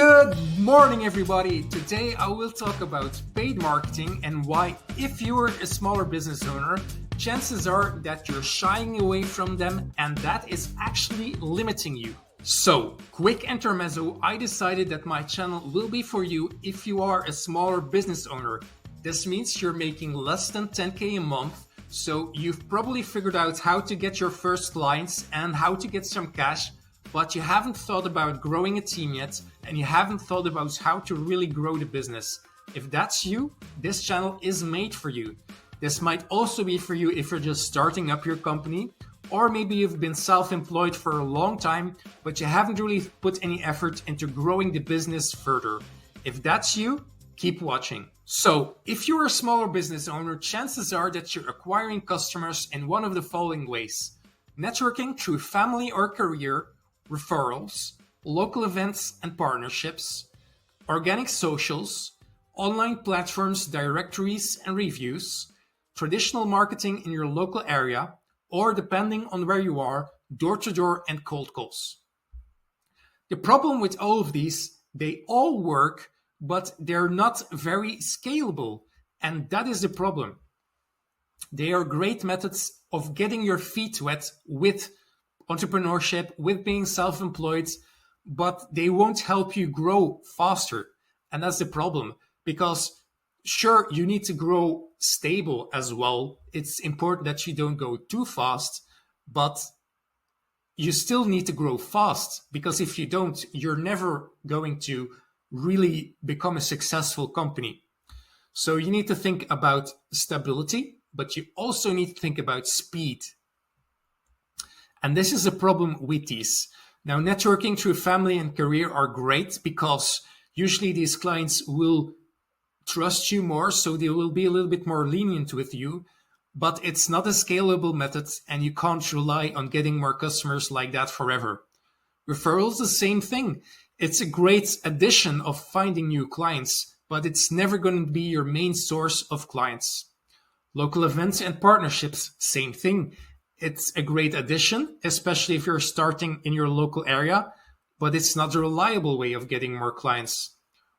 Good morning, everybody. Today I will talk about paid marketing and why, if you're a smaller business owner, chances are that you're shying away from them and that is actually limiting you. So, quick intermezzo, I decided that my channel will be for you if you are a smaller business owner. This means you're making less than 10K a month, so you've probably figured out how to get your first clients and how to get some cash, but you haven't thought about growing a team yet, and you haven't thought about how to really grow the business. If that's you, this channel is made for you. This might also be for you if you're just starting up your company, or maybe you've been self-employed for a long time, but you haven't really put any effort into growing the business further. If that's you, keep watching. So, if you're a smaller business owner, chances are that you're acquiring customers in one of the following ways: networking through family or career, referrals, local events and partnerships, organic socials, online platforms, directories and reviews, traditional marketing in your local area, or depending on where you are, door-to-door and cold calls. The problem with all of these, they all work, but they're not very scalable, and that is the problem. They are great methods of getting your feet wet with entrepreneurship, with being self-employed, but they won't help you grow faster. And that's the problem, because sure, you need to grow stable as well. It's important that you don't go too fast, but you still need to grow fast, because if you don't, you're never going to really become a successful company. So you need to think about stability, but you also need to think about speed. And this is a problem with these. Now, networking through family and career are great because usually these clients will trust you more, so they will be a little bit more lenient with you, but it's not a scalable method and you can't rely on getting more customers like that forever. Referrals, the same thing. It's a great addition of finding new clients, but it's never going to be your main source of clients. Local events and partnerships, same thing. It's a great addition, especially if you're starting in your local area, but it's not a reliable way of getting more clients.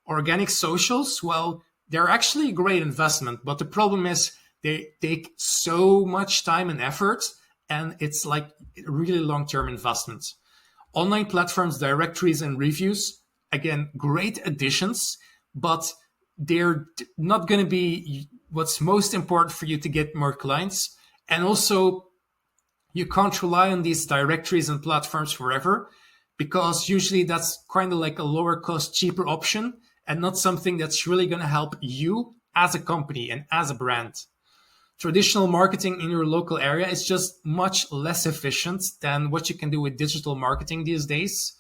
Organic socials, well, they're actually a great investment, but the problem is they take so much time and effort, and it's like a really long-term investment. Online platforms, directories, and reviews, again, great additions, but they're not going to be what's most important for you to get more clients. And also, you can't rely on these directories and platforms forever, because usually that's kind of like a lower cost, cheaper option and not something that's really going to help you as a company and as a brand. Traditional marketing in your local area is just much less efficient than what you can do with digital marketing these days.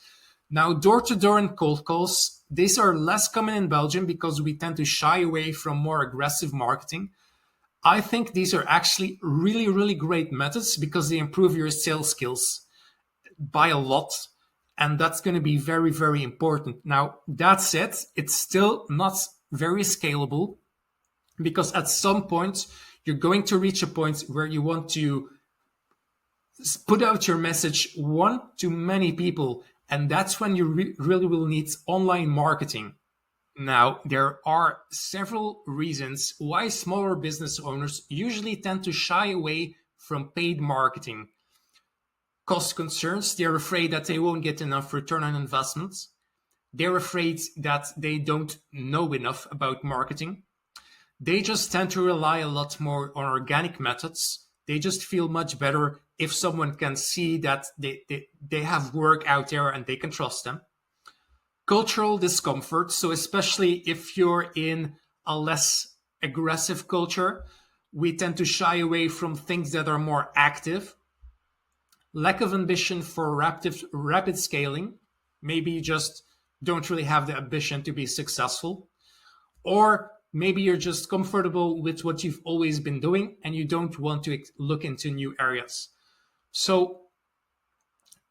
Now, door-to-door and cold calls, these are less common in Belgium because we tend to shy away from more aggressive marketing. I think these are actually really, really great methods because they improve your sales skills by a lot. And that's going to be very, very important. Now, that said, it's still not very scalable because at some point, you're going to reach a point where you want to put out your message to many people. And that's when you really will need online marketing. Now, there are several reasons why smaller business owners usually tend to shy away from paid marketing. Cost concerns, they're afraid that they won't get enough return on investments. They're afraid that they don't know enough about marketing. They just tend to rely a lot more on organic methods. They just feel much better if someone can see that they have work out there and they can trust them. Cultural discomfort, so especially if you're in a less aggressive culture, we tend to shy away from things that are more active. Lack of ambition for rapid scaling. Maybe you just don't really have the ambition to be successful. Or maybe you're just comfortable with what you've always been doing and you don't want to look into new areas. So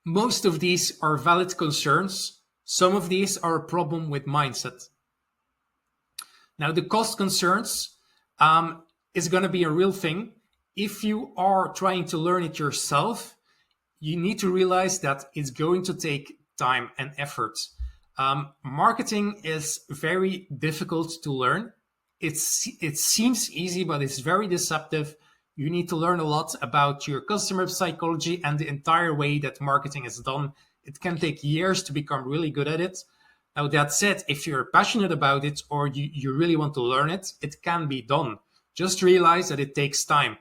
most of these are valid concerns. Some of these are a problem with mindset. Now, the cost concerns is going to be a real thing. If you are trying to learn it yourself, you need to realize that it's going to take time and effort. Marketing is very difficult to learn. It seems easy, but it's very deceptive. You need to learn a lot about your customer psychology and the entire way that marketing is done. It can take years to become really good at it. Now, that said, if you're passionate about it or you really want to learn it, it can be done. Just realize that it takes time.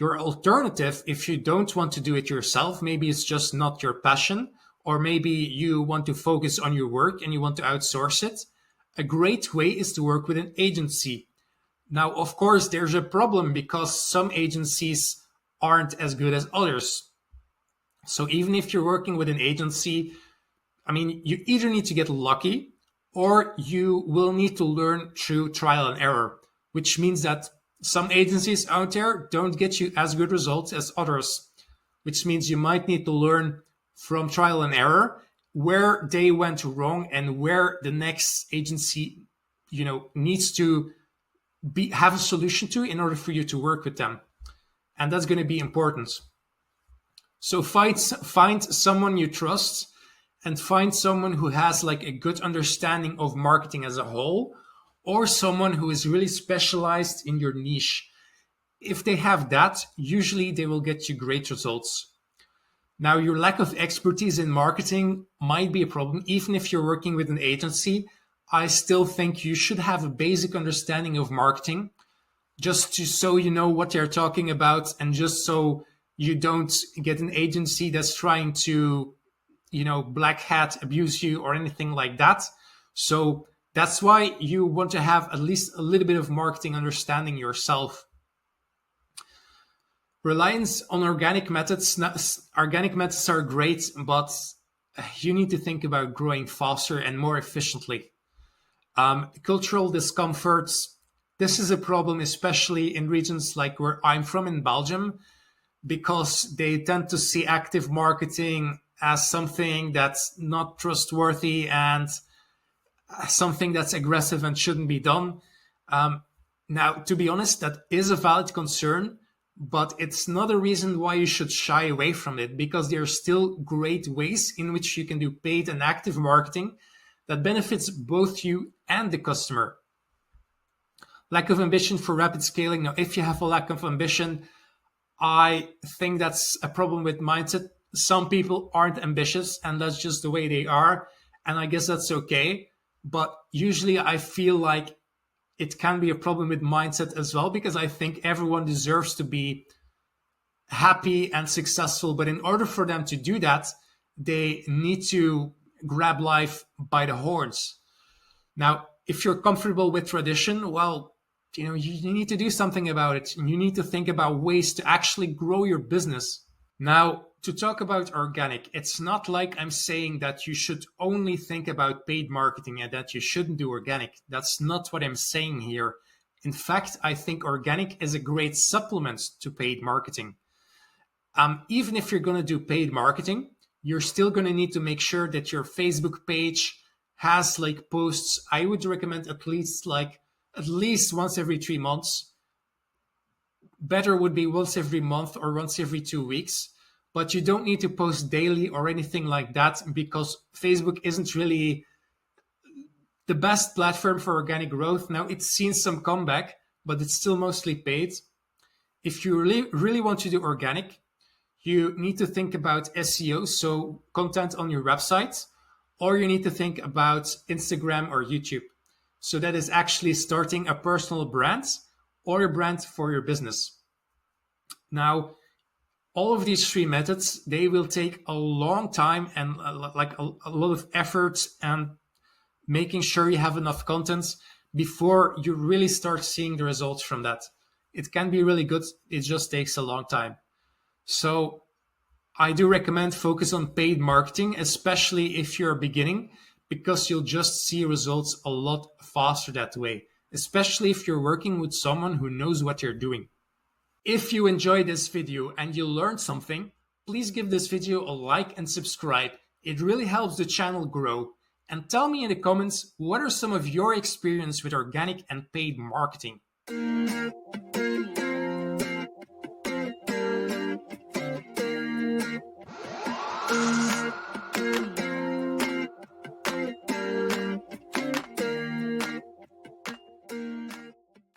Your alternative, if you don't want to do it yourself, maybe it's just not your passion, or maybe you want to focus on your work and you want to outsource it, a great way is to work with an agency. Now, of course, there's a problem because some agencies aren't as good as others. So even if you're working with an agency, I mean, you either need to get lucky or you will need to learn through trial and error, which means that some agencies out there don't get you as good results as others, which means you might need to learn from trial and error where they went wrong and where the next agency, needs to have a solution to in order for you to work with them. And that's going to be important. So find someone you trust and find someone who has like a good understanding of marketing as a whole, or someone who is really specialized in your niche. If they have that, usually they will get you great results. Now, your lack of expertise in marketing might be a problem. Even if you're working with an agency, I still think you should have a basic understanding of marketing, so you know what they're talking about, and just so you don't get an agency that's trying to, black hat abuse you or anything like that. So that's why you want to have at least a little bit of marketing understanding yourself. Reliance on organic methods are great, but you need to think about growing faster and more efficiently. Cultural discomforts. This is a problem, especially in regions like where I'm from in Belgium, because they tend to see active marketing as something that's not trustworthy and something that's aggressive and shouldn't be done. Now, to be honest, that is a valid concern, but it's not a reason why you should shy away from it, because there are still great ways in which you can do paid and active marketing that benefits both you and the customer. Lack of ambition for rapid scaling. Now, if you have a lack of ambition, I think that's a problem with mindset. Some people aren't ambitious, and that's just the way they are. And I guess that's okay. But usually I feel like it can be a problem with mindset as well, because I think everyone deserves to be happy and successful. But in order for them to do that, they need to grab life by the horns. Now, if you're comfortable with tradition, well, you need to do something about it. You need to think about ways to actually grow your business. Now, to talk about organic, it's not like I'm saying that you should only think about paid marketing and that you shouldn't do organic. That's not what I'm saying here. In fact, I think organic is a great supplement to paid marketing. Even if you're going to do paid marketing, you're still going to need to make sure that your Facebook page has like posts. I would recommend at least once every 3 months. Better would be once every month or once every 2 weeks. But you don't need to post daily or anything like that, because Facebook isn't really the best platform for organic growth. Now, it's seen some comeback, but it's still mostly paid. If you really want to do organic, you need to think about SEO, so content on your website, or you need to think about Instagram or YouTube. So that is actually starting a personal brand or a brand for your business. Now, all of these 3 methods, they will take a long time and a lot of effort and making sure you have enough content before you really start seeing the results from that. It can be really good. It just takes a long time. So I do recommend focus on paid marketing, especially if you're beginning, because you'll just see results a lot faster that way, especially if you're working with someone who knows what you're doing. If you enjoyed this video and you learned something, please give this video a like and subscribe. It really helps the channel grow. And tell me in the comments, what are some of your experience with organic and paid marketing?